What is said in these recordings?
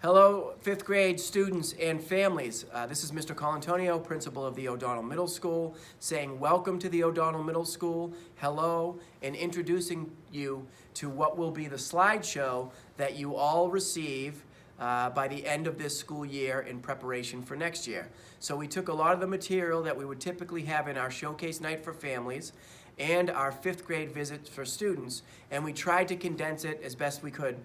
Hello, fifth grade students and families. This is Mr. Colantonio, principal of the O'Donnell Middle School, saying welcome to the O'Donnell Middle School, hello, and introducing you to what will be the slideshow that you all receive by the end of this school year in preparation for next year. So we took a lot of the material that we would typically have in our showcase night for families and our fifth grade visits for students, and we tried to condense it as best we could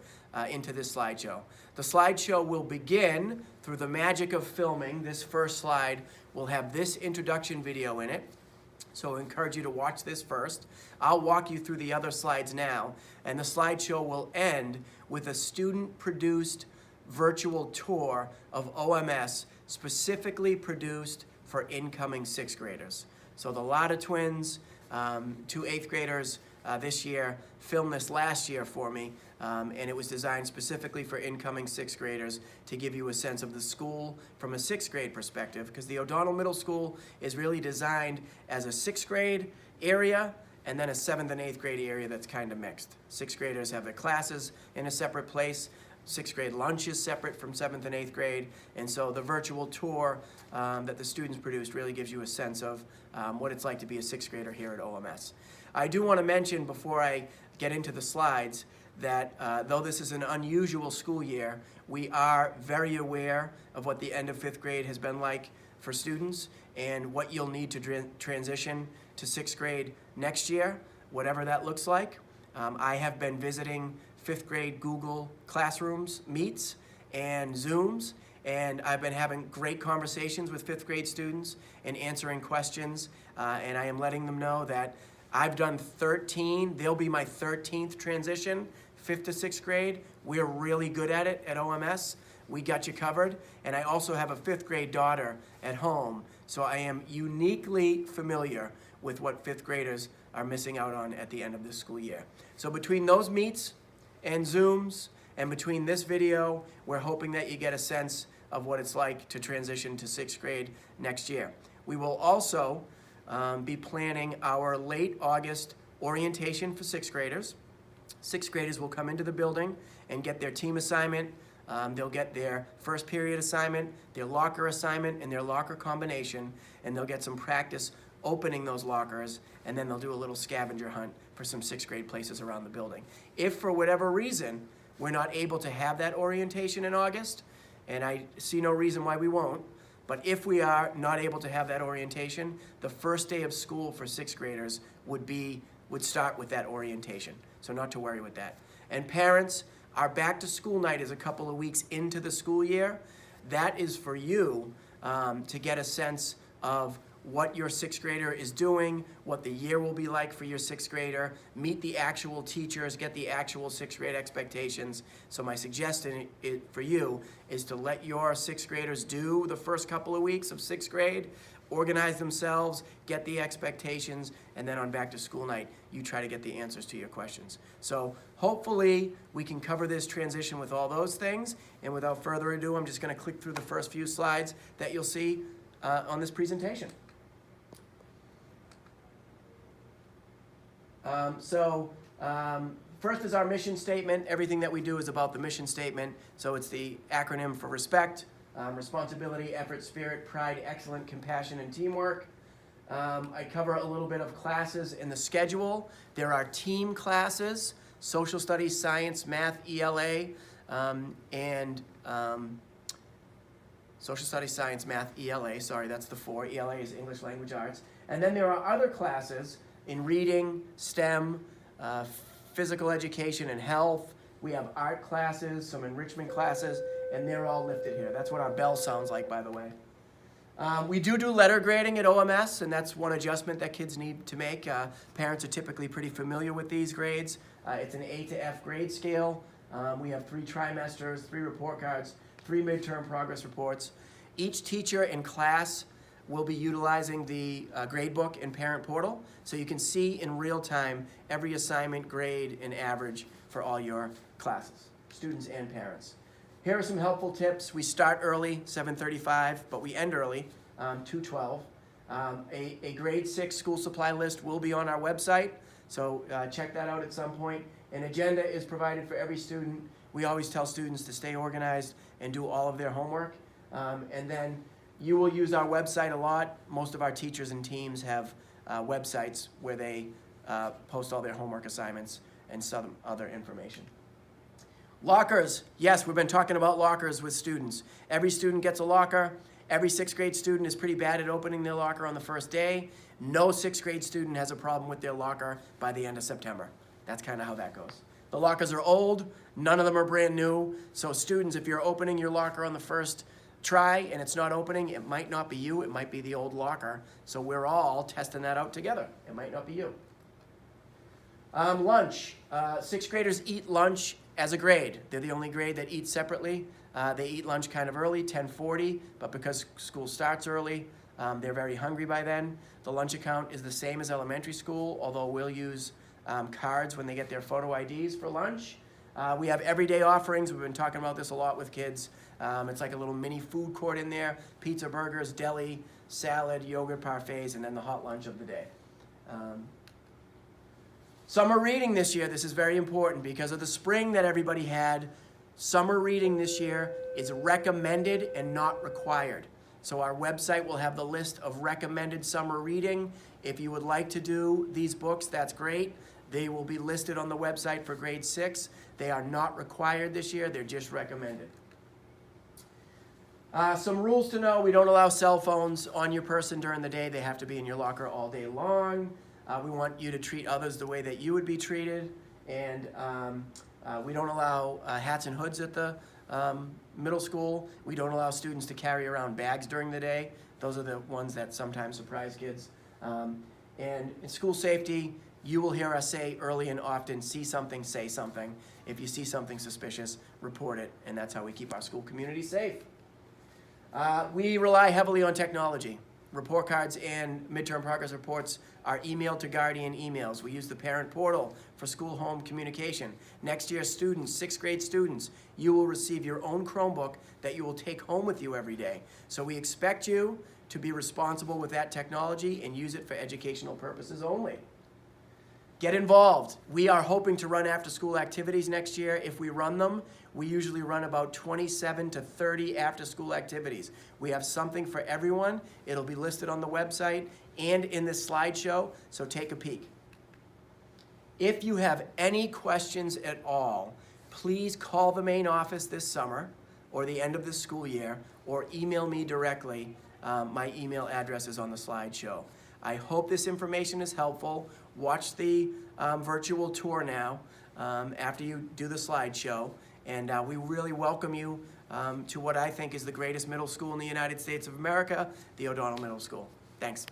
into this slideshow. The slideshow will begin through the magic of filming. This first slide will have this introduction video in it, so I encourage you to watch this first. I'll walk you through the other slides now, and the slideshow will end with a student-produced virtual tour of OMS specifically produced for incoming sixth graders. So the Lotta twins, two eighth graders this year, filmed this last year for me, and it was designed specifically for incoming sixth graders to give you a sense of the school from a sixth grade perspective, because the O'Donnell Middle School is really designed as a sixth grade area and then a seventh and eighth grade area that's kind of mixed. Sixth graders have their classes in a separate place. Sixth grade lunch is separate from seventh and eighth grade, and so the virtual tour that the students produced really gives you a sense of what it's like to be a sixth grader here at OMS. I do want to mention before I get into the slides that though this is an unusual school year, we are very aware of what the end of fifth grade has been like for students and what you'll need to transition to sixth grade next year, whatever that looks like. I have been visiting fifth grade Google Classrooms meets and Zooms, and I've been having great conversations with fifth grade students and answering questions, and I am letting them know that I've done 13, they'll be my 13th transition, fifth to sixth grade. We're really good at it at OMS. We got you covered, and I also have a fifth grade daughter at home, so I am uniquely familiar with what fifth graders are missing out on at the end of this school year. So between those meets and Zooms, and between this video, we're hoping that you get a sense of what it's like to transition to sixth grade next year. We will also be planning our late August orientation for sixth graders. Sixth graders will come into the building and get their team assignment. They'll get their first period assignment, their locker assignment, and their locker combination, and they'll get some practice opening those lockers, and then they'll do a little scavenger hunt for some sixth grade places around the building. If for whatever reason we're not able to have that orientation in August, and I see no reason why we won't, but if we are not able to have that orientation, the first day of school for sixth graders would start with that orientation. So not to worry with that. And parents, our back to school night is a couple of weeks into the school year. That is for you to get a sense of what your sixth grader is doing, what the year will be like for your sixth grader, meet the actual teachers, get the actual sixth grade expectations. So my suggestion for you is to let your sixth graders do the first couple of weeks of sixth grade, organize themselves, get the expectations, and then on back to school night, you try to get the answers to your questions. So hopefully we can cover this transition with all those things, and without further ado, I'm just gonna click through the first few slides that you'll see on this presentation. First is our mission statement. Everything that we do is about the mission statement. So it's the acronym for respect, responsibility, effort, spirit, pride, excellence, compassion, and teamwork. I cover a little bit of classes in the schedule. There are team classes, social studies, science, math, ELA, social studies, science, math, ELA. Sorry, that's the 4. ELA is English Language Arts. And then there are other classes in reading, STEM, physical education and health. We have art classes, some enrichment classes, and they're all listed here. That's what our bell sounds like, by the way. We do letter grading at OMS, and that's one adjustment that kids need to make. Parents are typically pretty familiar with these grades. It's an A to F grade scale. We have 3 trimesters, 3 report cards, 3 midterm progress reports. Each teacher in class will be utilizing the gradebook and parent portal, so you can see in real time every assignment, grade, and average for all your classes, students and parents. Here are some helpful tips. We start early, 7:35, but we end early, 2:12. A grade 6 school supply list will be on our website, so check that out at some point. An agenda is provided for every student. We always tell students to stay organized and do all of their homework. And then you will use our website a lot. Most of our teachers and teams have websites where they post all their homework assignments and some other information. Lockers. Yes, we've been talking about lockers with students. Every student gets a locker. Every 6th grade student is pretty bad at opening their locker on the first day. No 6th grade student has a problem with their locker by the end of September. That's kind of how that goes. The lockers are old. None of them are brand new. So students, if you're opening your locker on the first try and it's not opening, it might not be you. It might be the old locker. So we're all testing that out together. It might not be you. Lunch. 6th graders eat lunch as a grade. They're the only grade that eats separately. They eat lunch kind of early, 10:40, but because school starts early, they're very hungry by then. The lunch account is the same as elementary school, although we'll use cards when they get their photo IDs for lunch. We have everyday offerings. We've been talking about this a lot with kids. It's like a little mini food court in there, pizza, burgers, deli, salad, yogurt parfaits, and then the hot lunch of the day. Summer reading this year, this is very important because of the spring that everybody had. Summer reading this year is recommended and not required. So our website will have the list of recommended summer reading. If you would like to do these books, that's great. They will be listed on the website for grade 6. They are not required this year, they're just recommended. Some rules to know: we don't allow cell phones on your person during the day. They have to be in your locker all day long. We want you to treat others the way that you would be treated. And we don't allow hats and hoods at the middle school. We don't allow students to carry around bags during the day. Those are the ones that sometimes surprise kids. And in school safety, you will hear us say early and often, see something, say something. If you see something suspicious, report it. And that's how we keep our school community safe. We rely heavily on technology. Report cards and midterm progress reports are emailed to Guardian emails. We use the parent portal for school-home communication. Next year, students, 6th grade students, you will receive your own Chromebook that you will take home with you every day. So we expect you to be responsible with that technology and use it for educational purposes only. Get involved. We are hoping to run after-school activities next year. If we run them, we usually run about 27 to 30 after-school activities. We have something for everyone. It'll be listed on the website and in this slideshow, so take a peek. If you have any questions at all, please call the main office this summer or the end of the school year, or email me directly. My email address is on the slideshow. I hope this information is helpful. Watch the virtual tour now after you do the slideshow. And we really welcome you to what I think is the greatest middle school in the United States of America, the O'Donnell Middle School. Thanks.